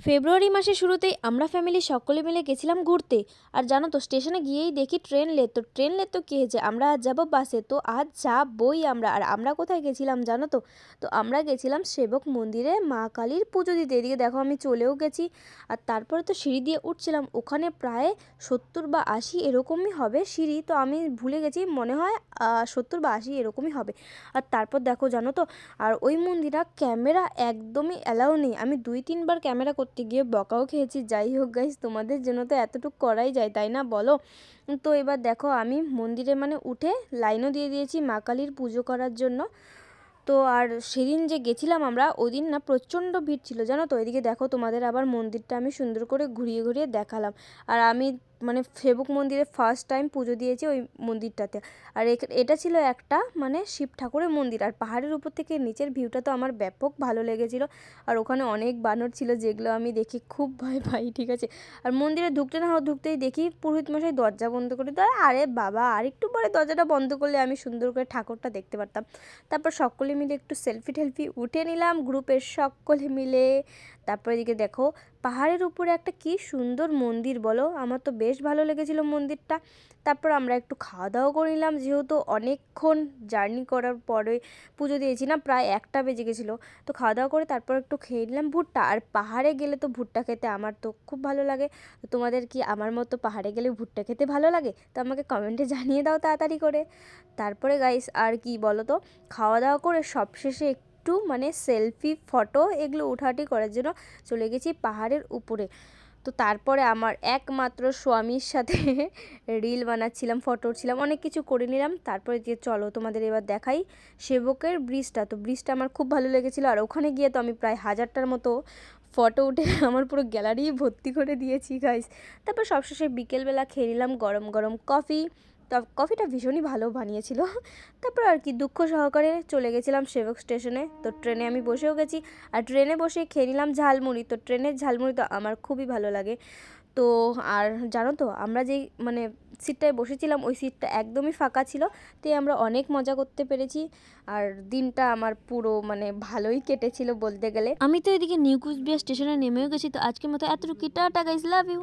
ফেব্রুয়ারি মাসের শুরুতেই আমরা ফ্যামিলি সকলে মিলে গেছিলাম ঘুরতে। আর জানো তো স্টেশনে গিয়েই দেখি ট্রেন লেট। তো ট্রেন লেট তো কী হয়েছে, আমরা আজ যাবো বাসে। তো আজ যাবই আমরা। আর আমরা কোথায় গেছিলাম জানো তো? তো আমরা গেছিলাম সেবক মন্দিরে মা কালীর পুজো দিতে। এদিকে দেখো আমি চলেও গেছি। আর তারপরে তো সিঁড়ি দিয়ে উঠছিলাম, ওখানে প্রায় 70 বা 80 এরকমই হবে সিঁড়ি। তো আমি ভুলে গেছি, মনে হয় 70 বা 80 এরকমই হবে। আর তারপর দেখো জানো তো, আর ওই মন্দিরা ক্যামেরা একদমই অ্যালাউ নেই। আমি 2-3 বার ক্যামেরা করতে গিয়ে বকাও খেয়েছি। যাই হোক গাইস, তোমাদের জন্য তো এতটুকু করাই যায়, তাই না বলো? তো এবার দেখো আমি মন্দিরে উঠে লাইনও দিয়ে দিয়েছি মা কালীর পুজো করার জন্য। তো আর সেদিন যে গেছিলাম আমরা, ওই দিন না প্রচণ্ড ভিড় ছিল জানো তো। এদিকে দেখো তোমাদের আবার মন্দিরটা আমি সুন্দর করে ঘুরিয়ে ঘুরিয়ে দেখালাম। আর আমি সেবক মন্দিরে ফার্স্ট টাইম পুজো দিয়েছি ওই মন্দিরটাতে। আর এটা ছিল একটা শিব ঠাকুরের মন্দির। আর পাহাড়ের উপর থেকে নিচের ভিউটা তো আমার ব্যাপক ভালো লেগেছিল। আর ওখানে অনেক বানর ছিল, যেগুলো আমি দেখে খুব ভয় পাই, ঠিক আছে। আর মন্দিরে ঢুকতে না ঢুকতেই দেখি পুরোহিত মশাই দরজা বন্ধ করে দেয়। আরে বাবা, আর একটু পরে দরজাটা বন্ধ করলে আমি সুন্দর করে ঠাকুরটা দেখতে পারতাম। তারপর সকলে মিলে একটু সেলফি টেলফি উঠে নিলাম গ্রুপের সকলে মিলে। তারপর এদিকে দেখো পাহাড়ের উপরে একটা কি সুন্দর মন্দির বলো, আমার তো বেশ ভালো লেগেছিল মন্দিরটা। তারপর আমরা একটু খাওয়া দাওয়া করে নিলাম, যেহেতু অনেকক্ষণ জার্নি করার পরে পুজো দিয়েছি না, প্রায় 1টা বেজে গেছিলো। তো খাওয়া দাওয়া করে তারপর একটু খেয়ে নিলাম ভুট্টা। আর পাহাড়ে গেলে তো ভুট্টা খেতে আমার তো খুব ভালো লাগে। তো তোমাদের কি আমার মতো পাহাড়ে গেলে ভুট্টা খেতে ভালো লাগে? তো আমাকে কমেন্টে জানিয়ে দাও তাড়াতাড়ি করে। তারপরে গাইস আর কি বলো তো, খাওয়া দাওয়া করে সবশেষে একটু সেলফি ফটো এগুলো উঠাটি করার জন্য চলে গেছি পাহাড়ের উপরে। তো তারপরে আমার একমাত্র স্বামীর সাথে রিল বানাচ্ছিলাম, ফটো উঠছিলাম, অনেক কিছু করে নিলাম। তারপরে যে চলো তোমাদের এবার দেখাই সেবকের ব্রিজটা। তো ব্রিজটা আমার খুব ভালো লেগেছিলো। আর ওখানে গিয়ে তো আমি প্রায় 1000টার মতো ফটো উঠে আমার পুরো গ্যালারি ভর্তি করে দিয়েছি গাইস। তারপর সবশেষে বিকেলবেলা খেয়ে নিলাম গরম গরম কফি। তো কফিটা ভীষণই ভালো বানিয়েছিল। তারপর আর কি দুঃখ সহকারে চলে গেছিলাম সেবক স্টেশনে। তো ট্রেনে আমি বসেও গেছি। আর ট্রেনে বসে খেয়ে নিলাম ঝালমুড়ি। তো ট্রেনের ঝালমুড়ি তো আমার খুবই ভালো লাগে। তো আর জানো তো, আমরা যেই সিটটায় বসেছিলাম ওই সিটটা একদমই ফাঁকা ছিল। তাই আমরা অনেক মজা করতে পেরেছি। আর দিনটা আমার পুরো ভালোই কেটেছিল বলতে গেলে। আমি তো এদিকে নিউ কুচবিহার স্টেশনে নেমেও গেছি। তো আজকের মতো এতটুকু, টাটা গাইস, লাভ ইউ।